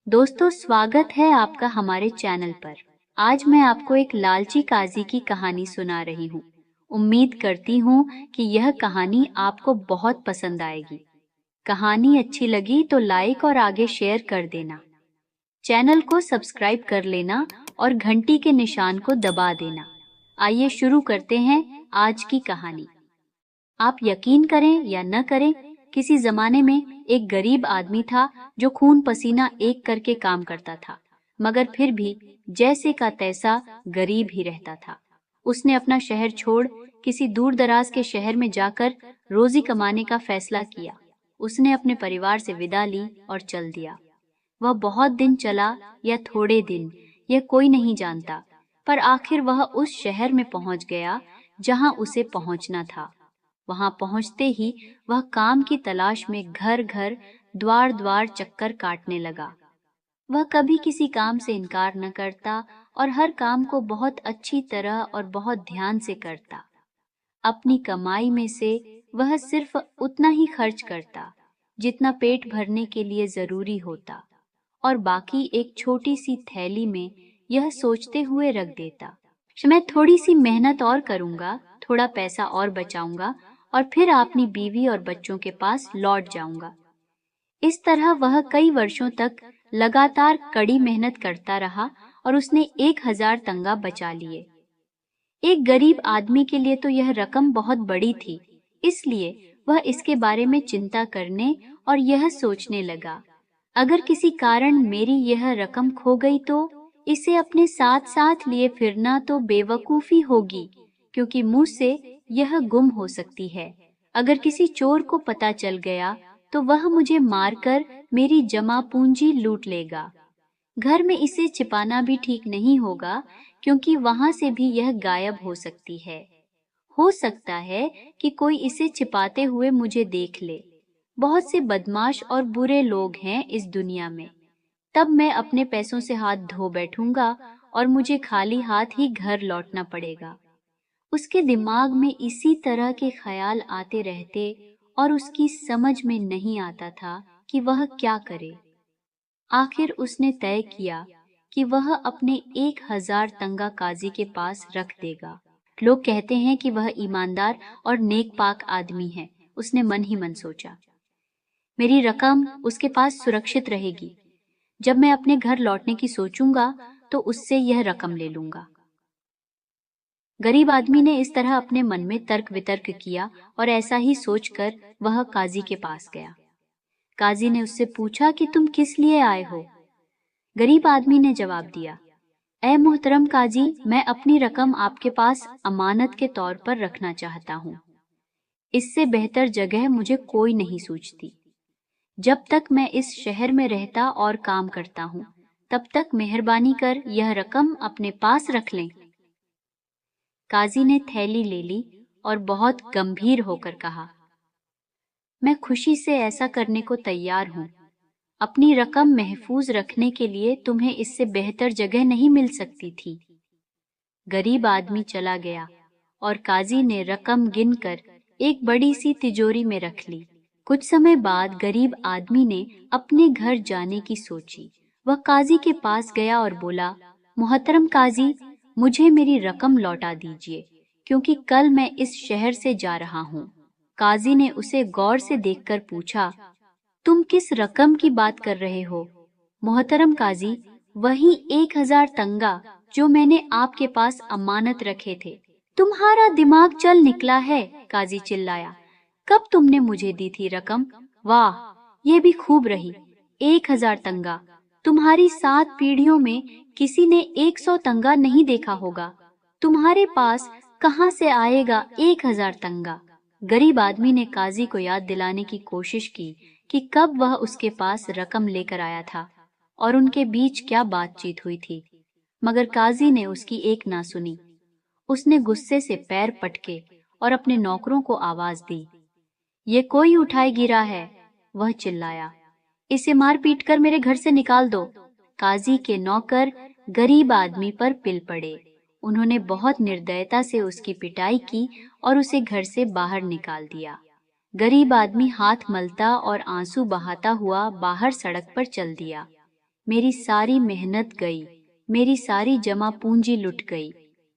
दोस्तों, स्वागत है आपका हमारे चैनल पर। आज मैं आपको एक लालची काजी की कहानी सुना रही हूँ। उम्मीद करती हूँ कि यह कहानी आपको बहुत पसंद आएगी। कहानी अच्छी लगी तो लाइक और आगे शेयर कर देना। चैनल को सब्सक्राइब कर लेना और घंटी के निशान को दबा देना। आइए शुरू करते हैं आज की कहानी। आप यकीन करें या न करें, किसी जमाने में एक गरीब आदमी था जो खून पसीना एक करके काम करता था, मगर फिर भी जैसे का तैसा गरीब ही रहता था। उसने अपना शहर छोड़ किसी दूर दराज के शहर में जाकर रोजी कमाने का फैसला किया। उसने अपने परिवार से विदा ली और चल दिया। वह बहुत दिन चला या थोड़े दिन, यह कोई नहीं जानता, पर आखिर वह उस शहर में पहुंच गया जहां उसे पहुंचना था। वहां पहुंचते ही वह काम की तलाश में घर घर, द्वार द्वार चक्कर काटने लगा। वह कभी किसी काम से इनकार न करता और हर काम को बहुत अच्छी तरह और बहुत ध्यान से करता। अपनी कमाई में से वह सिर्फ उतना ही खर्च करता जितना पेट भरने के लिए जरूरी होता, और बाकी एक छोटी सी थैली में यह सोचते हुए रख देता, मैं थोड़ी सी मेहनत और करूंगा, थोड़ा पैसा और बचाऊंगा और फिर अपनी बीवी और बच्चों के पास लौट जाऊंगा। इस तरह वह कई वर्षों तक लगातार कड़ी मेहनत करता रहा और उसने 1000 तंगा बचा लिए। एक गरीब आदमी के लिए तो यह रकम बहुत बड़ी थी, इसलिए वह इसके बारे में चिंता करने और यह सोचने लगा, अगर किसी कारण मेरी यह रकम खो गई तो इसे अपने साथ साथ लिए फिरना तो बेवकूफी होगी, क्योंकि मुझसे यह गुम हो सकती है। अगर किसी चोर को पता चल गया तो वह मुझे मारकर मेरी जमा पूंजी लूट लेगा। घर में इसे छिपाना भी ठीक नहीं होगा, क्योंकि वहां से भी यह गायब हो सकती है। हो सकता है कि कोई इसे छिपाते हुए मुझे देख ले। बहुत से बदमाश और बुरे लोग हैं इस दुनिया में। तब मैं अपने पैसों से हाथ धो बैठूंगा और मुझे खाली हाथ ही घर लौटना पड़ेगा। उसके दिमाग में इसी तरह के ख्याल आते रहते और उसकी समझ में नहीं आता था कि वह क्या करे। आखिर उसने तय किया कि वह अपने 1000 तंगा काजी के पास रख देगा। लोग कहते हैं कि वह ईमानदार और नेकपाक आदमी है। उसने मन ही मन सोचा, मेरी रकम उसके पास सुरक्षित रहेगी। जब मैं अपने घर लौटने की सोचूंगा तो उससे यह रकम ले लूंगा। गरीब आदमी ने इस तरह अपने मन में तर्क वितर्क किया और ऐसा ही सोचकर वह काजी के पास गया। काजी ने उससे पूछा कि तुम किस लिए आए हो? गरीब आदमी ने जवाब दिया, ऐ मोहतरम काजी, मैं अपनी रकम आपके पास अमानत के तौर पर रखना चाहता हूँ। इससे बेहतर जगह मुझे कोई नहीं सूझती। जब तक मैं इस शहर में रहता और काम करता हूँ, तब तक मेहरबानी कर यह रकम अपने पास रख लें। काजी ने थैली ले ली और बहुत गंभीर होकर कहा, मैं खुशी से ऐसा करने को तैयार हूँ। अपनी रकम महफूज रखने के लिए तुम्हें इससे बेहतर जगह नहीं मिल सकती थी। गरीब आदमी चला गया और काजी ने रकम गिनकर एक बड़ी सी तिजोरी में रख ली। कुछ समय बाद गरीब आदमी ने अपने घर जाने की सोची। वह काजी के पास गया और बोला, मोहतरम काजी, मुझे मेरी रकम लौटा दीजिए, क्योंकि कल मैं इस शहर से जा रहा हूँ। काजी ने उसे गौर से देखकर पूछा, तुम किस रकम की बात कर रहे हो? मोहतरम काजी, वही 1000 तंगा जो मैंने आपके पास अमानत रखे थे। तुम्हारा दिमाग चल निकला है, काजी चिल्लाया। कब तुमने मुझे दी थी रकम? वाह, ये भी खूब रही। 1000 तंगा। तुम्हारी 7 पीढ़ियों में किसी ने 100 तंगा नहीं देखा होगा। तुम्हारे पास कहाँ से आएगा 1000 तंगा? गरीब आदमी ने काजी को याद दिलाने की कोशिश की कि कब वह उसके पास रकम लेकर आया था और उनके बीच क्या बातचीत हुई थी, मगर काजी ने उसकी एक ना सुनी। उसने गुस्से से पैर पटके और अपने नौकरों को आवाज दी, ये कोई उठाए गिरा है। वह चिल्लाया, इसे मार पीट कर मेरे घर से निकाल दो। काजी के नौकर गरीब आदमी पर पिल पड़े। उन्होंने बहुत निर्दयता से उसकी पिटाई की और उसे घर से बाहर निकाल दिया। गरीब आदमी हाथ मलता और आंसू बहाता हुआ बाहर सड़क पर चल दिया। मेरी सारी मेहनत गई, मेरी सारी जमा पूंजी लुट गई।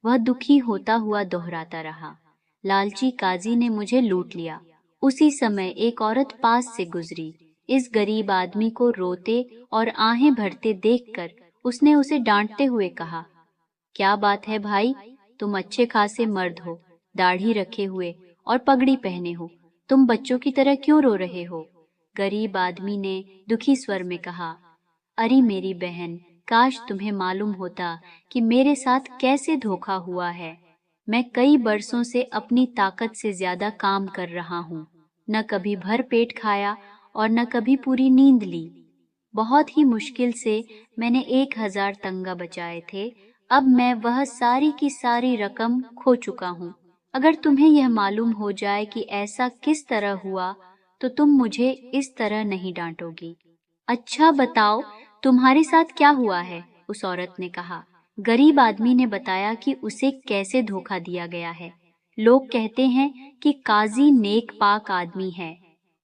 वह दुखी होता हुआ दोहराता रहा। लालची काजी ने मुझे लूट लिया। उसी समय एक औरत पास से गुजरी। इस गरीब आदमी को रोते और आहें भरते देखकर उसने उसे डांटते हुए कहा, क्या बात है भाई, तुम अच्छे खासे मर्द हो, दाढ़ी रखे हुए और पगड़ी पहने हो, तुम बच्चों की तरह क्यों रो रहे हो? गरीब आदमी ने दुखी स्वर में कहा, अरे मेरी बहन, काश तुम्हें मालूम होता कि मेरे साथ कैसे धोखा हुआ है। मैं कई बरसों से अपनी ताकत से ज्यादा काम कर रहा हूँ, न कभी भर पेट खाया और न कभी पूरी नींद ली। बहुत ही मुश्किल से मैंने 1000 तंगा बचाए थे। अब मैं वह सारी की सारी रकम खो चुका हूँ। अगर तुम्हें यह मालूम हो जाए कि ऐसा किस तरह हुआ, तो तुम मुझे इस तरह नहीं डांटोगी। अच्छा बताओ, तुम्हारे साथ क्या हुआ है? उस औरत ने कहा। गरीब आदमी ने बताया कि उसे कैसे धोखा दिया गया है। लोग कहते हैं कि काजी नेक पाक आदमी है।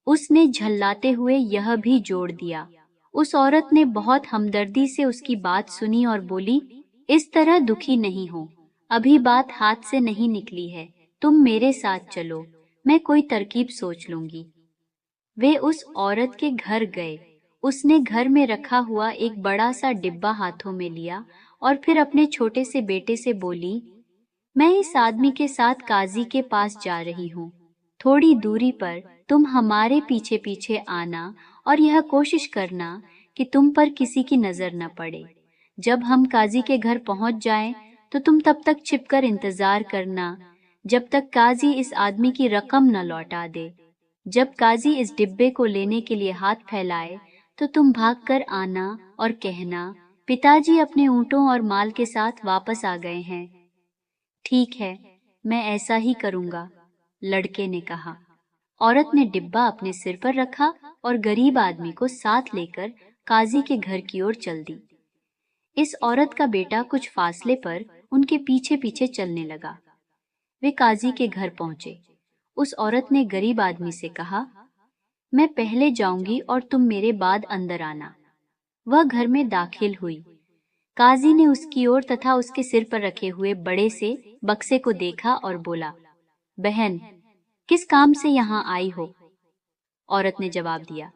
उसने झल्लाते हुए यह भी जोड़ दिया। उस औरत ने बहुत हमदर्दी से उसकी बात सुनी और बोली, इस तरह दुखी नहीं हो, अभी बात हाथ से नहीं निकली है, तुम मेरे साथ चलो, मैं कोई तरकीब सोच लूंगी। वे उस औरत के घर गए। उसने घर में रखा हुआ एक बड़ा सा डिब्बा हाथों में लिया और फिर अपने छोटे से बेटे से बोली, मैं इस आदमी के साथ काजी के पास जा रही हूँ। थोड़ी दूरी पर तुम हमारे पीछे पीछे आना और यह कोशिश करना कि तुम पर किसी की नजर न पड़े। जब हम काजी के घर पहुंच जाएं, तो तुम तब तक छिपकर इंतजार करना, जब तक काजी इस आदमी की रकम न लौटा दे। जब काजी इस डिब्बे को लेने के लिए हाथ फैलाए, तो तुम भागकर आना और कहना, पिताजी अपने ऊंटों और माल के साथ वापस आ गए हैं। ठीक है, मैं ऐसा ही करूंगा, लड़के ने कहा। औरत ने डिब्बा अपने सिर पर रखा और गरीब आदमी को साथ लेकर काजी के घर की ओर चल दी। इस औरत का बेटा कुछ फासले पर उनके पीछे पीछे चलने लगा। वे काजी के घर पहुंचे। उस औरत ने गरीब आदमी से कहा, मैं पहले जाऊंगी और तुम मेरे बाद अंदर आना। वह घर में दाखिल हुई। काजी ने उसकी ओर तथा उसके सिर पर रखे हुए बड़े से बक्से को देखा और बोला, बहन, किस काम से यहाँ आई हो? औरत ने जवाब दिया,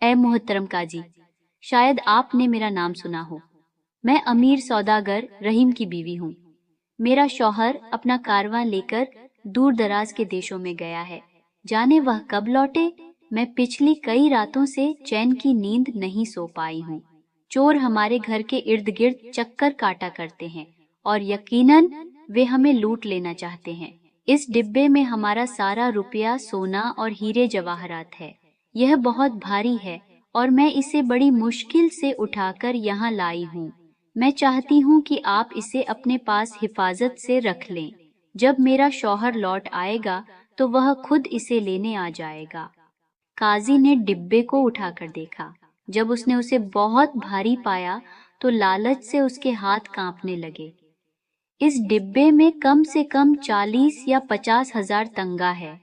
ए मोहतरम काजी, शायद आपने मेरा नाम सुना हो। मैं अमीर सौदागर रहीम की बीवी हूँ। मेरा शौहर अपना कारवां लेकर दूर दराज के देशों में गया है। जाने वह कब लौटे। मैं पिछली कई रातों से चैन की नींद नहीं सो पाई हूँ। चोर हमारे घर के इर्द गिर्द चक्कर काटा करते हैं और यकीनन वे हमें लूट लेना चाहते हैं। इस डिब्बे में हमारा सारा रुपया, सोना और हीरे जवाहरात है। यह बहुत भारी है और मैं इसे बड़ी मुश्किल से उठाकर यहाँ लाई हूँ। मैं चाहती हूँ कि आप इसे अपने पास हिफाजत से रख लें। जब मेरा शौहर लौट आएगा तो वह खुद इसे लेने आ जाएगा। काजी ने डिब्बे को उठाकर देखा। जब उसने उसे बहुत भारी पाया तो लालच से उसके हाथ कांपने लगे। इस डिब्बे में कम से कम 40 या 50 हजार तंगा है।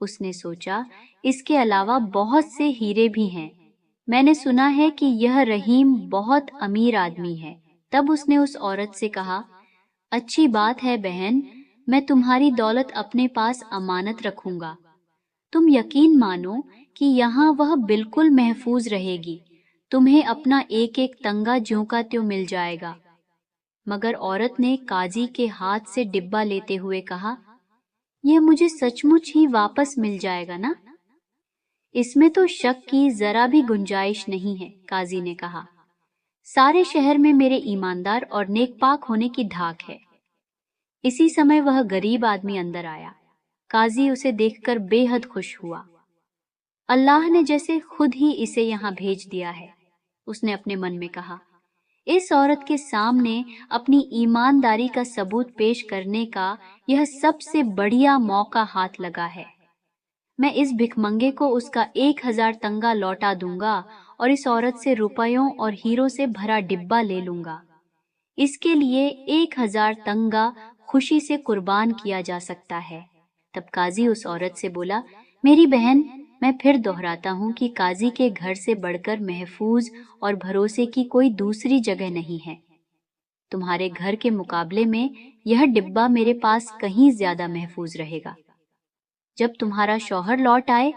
उसने सोचा, इसके अलावा बहुत से हीरे भी हैं। मैंने सुना है कि यह रहीम बहुत अमीर आदमी है। तब उसने उस औरत से कहा, अच्छी बात है बहन, मैं तुम्हारी दौलत अपने पास अमानत रखूंगा। तुम यकीन मानो कि यहाँ वह बिल्कुल महफूज रहेगी। तुम्हें अपना एक एक तंगा ज्यों का त्यों मिल जाएगा। मगर औरत ने काजी के हाथ से डिब्बा लेते हुए कहा, यह मुझे सचमुच ही वापस मिल जाएगा ना? इसमें तो शक की जरा भी गुंजाइश नहीं है, काजी ने कहा। सारे शहर में मेरे ईमानदार और नेकपाक होने की धाक है। इसी समय वह गरीब आदमी अंदर आया। काजी उसे देखकर बेहद खुश हुआ। अल्लाह ने जैसे खुद ही इसे यहाँ भेज दिया है, उसने अपने मन में कहा। इस औरत के सामने अपनी ईमानदारी का सबूत पेश करने का यह सबसे बढ़िया मौका हाथ लगा है। मैं इस भिखमंगे को उसका 1000 तंगा लौटा दूंगा और इस औरत से रुपयों और हीरों से भरा डिब्बा ले लूंगा। इसके लिए 1000 तंगा खुशी से कुर्बान किया जा सकता है। तब काजी उस औरत से बोला, मेरी बहन, मैं फिर दोहराता हूँ कि काजी के घर से बढ़कर महफूज और भरोसे की कोई दूसरी जगह नहीं है। तुम्हारे घर के मुकाबले में यह डिब्बा मेरे पास कहीं ज्यादा महफूज रहेगा। जब तुम्हारा शौहर लौट आए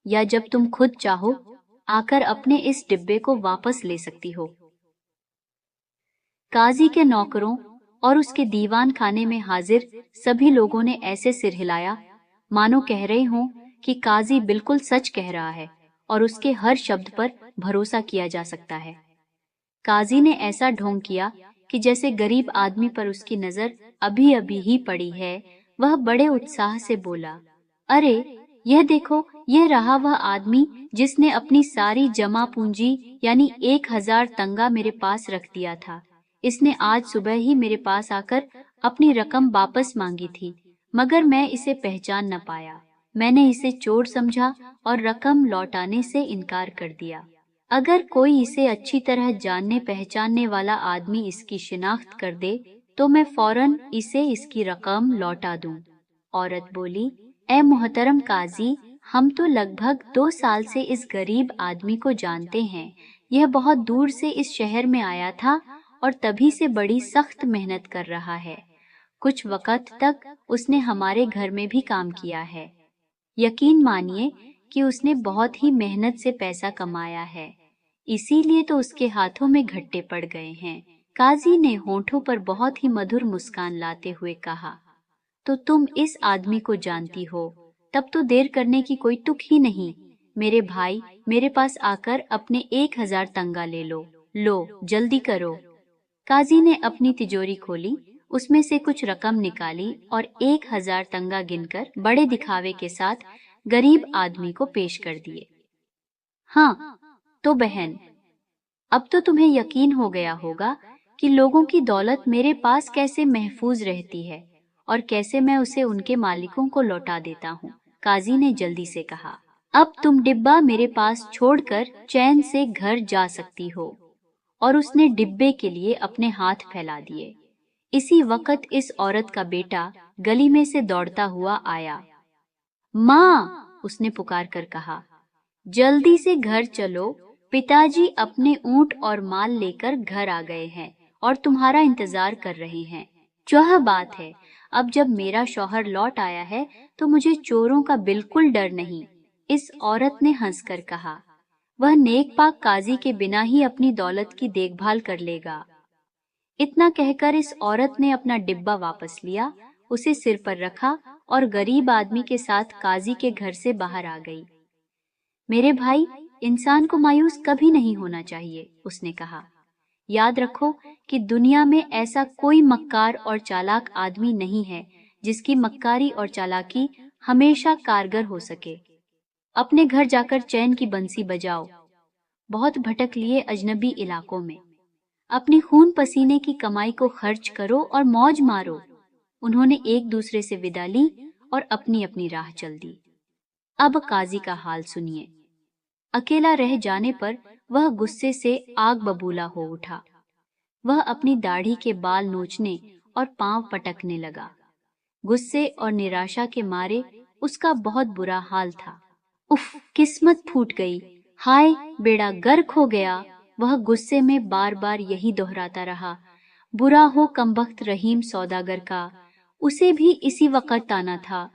या जब तुम खुद चाहो, आकर अपने इस डिब्बे को वापस ले सकती हो। काजी के नौकरों और उसके दीवान खाने में हाजिर सभी लोगों ने ऐसे सिर हिलाया मानो कह रहे हों कि काजी बिल्कुल सच कह रहा है और उसके हर शब्द पर भरोसा किया जा सकता है। काजी ने ऐसा ढोंग किया कि जैसे गरीब आदमी पर उसकी नजर अभी अभी ही पड़ी है। वह बड़े उत्साह से बोला, अरे यह देखो, यह रहा वह आदमी जिसने अपनी सारी जमा पूंजी यानी 1000 तंगा मेरे पास रख दिया था। इसने आज सुबह ही मेरे पास आकर अपनी रकम वापस मांगी थी, मगर मैं इसे पहचान न पाया। मैंने इसे चोर समझा और रकम लौटाने से इनकार कर दिया। अगर कोई इसे अच्छी तरह जानने पहचानने वाला आदमी इसकी शिनाख्त कर दे तो मैं फौरन इसे इसकी रकम लौटा दूं। औरत बोली, ए मोहतरम काजी, हम तो लगभग 2 साल से इस गरीब आदमी को जानते हैं। यह बहुत दूर से इस शहर में आया था और तभी से बड़ी सख्त मेहनत कर रहा है। कुछ वक्त तक उसने हमारे घर में भी काम किया है। यकीन मानिए कि उसने बहुत ही मेहनत से पैसा कमाया है, इसीलिए तो उसके हाथों में घट्टे पड़ गए हैं। काजी ने होठों पर बहुत ही मधुर मुस्कान लाते हुए कहा, तो तुम इस आदमी को जानती हो, तब तो देर करने की कोई तुक ही नहीं। मेरे भाई, मेरे पास आकर अपने 1000 तंगा ले लो। लो जल्दी करो। काजी ने अपनी तिजोरी खोली, उसमें से कुछ रकम निकाली और 1000 तंगा गिनकर बड़े दिखावे के साथ गरीब आदमी को पेश कर दिए। हाँ तो बहन, अब तो तुम्हें यकीन हो गया होगा कि लोगों की दौलत मेरे पास कैसे महफूज रहती है और कैसे मैं उसे उनके मालिकों को लौटा देता हूँ। काजी ने जल्दी से कहा, अब तुम डिब्बा मेरे पास छोड़कर चैन से घर जा सकती हो। और उसने डिब्बे के लिए अपने हाथ फैला दिए। इसी वक्त इस औरत का बेटा गली में से दौड़ता हुआ आया। माँ, उसने पुकार कर कहा, जल्दी से घर चलो, पिताजी अपने ऊंट और माल लेकर घर आ गए हैं और तुम्हारा इंतजार कर रहे हैं। यह बात है, अब जब मेरा शौहर लौट आया है तो मुझे चोरों का बिल्कुल डर नहीं। इस औरत ने हंसकर कहा, वह नेक पाक काजी के बिना ही अपनी दौलत की देखभाल कर लेगा। इतना कहकर इस औरत ने अपना डिब्बा वापस लिया, उसे सिर पर रखा और गरीब आदमी के साथ काजी के घर से बाहर आ गई। मेरे भाई, इंसान को मायूस कभी नहीं होना चाहिए, उसने कहा। याद रखो कि दुनिया में ऐसा कोई मक्कार और चालाक आदमी नहीं है जिसकी मक्कारी और चालाकी हमेशा कारगर हो सके। अपने घर जाकर चैन की बंसी बजाओ। बहुत भटक लिए अजनबी इलाकों में। अपनी खून पसीने की कमाई को खर्च करो और मौज मारो। उन्होंने एक दूसरे से विदा ली और अपनी अपनी राह चल दी। अब काजी का हाल सुनिए। अकेला रह जाने पर वह गुस्से से आग बबूला हो उठा। वह अपनी दाढ़ी के बाल नोचने और पांव पटकने लगा। गुस्से और निराशा के मारे उसका बहुत बुरा हाल था। उफ, किस्मत फूट गई, हाय बेड़ा गर्क हो गया। वह गुस्से में बार बार यही दोहराता रहा। बुरा हो कमबख्त रहीम सौदागर का, उसे भी इसी वक्त आना था।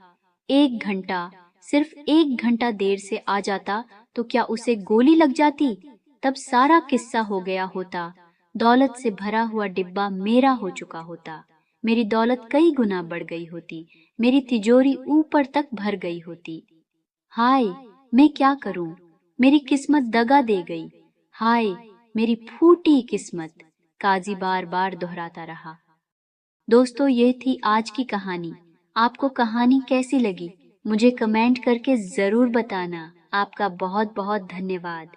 1 घंटा, सिर्फ 1 घंटा देर से आ जाता तो क्या उसे गोली लग जाती? तब सारा किस्सा हो गया होता। दौलत से भरा हुआ डिब्बा मेरा हो चुका होता। मेरी दौलत कई गुना बढ़ गई होती। मेरी तिजोरी ऊपर तक भर गई होती। हाय, मैं क्या करूं? मेरी किस्मत दगा दे गई। हाय, मेरी फूटी किस्मत। काजी बार बार दोहराता रहा। दोस्तों, ये थी आज की कहानी। आपको कहानी कैसी लगी? मुझे कमेंट करके जरूर बताना। आपका बहुत बहुत धन्यवाद।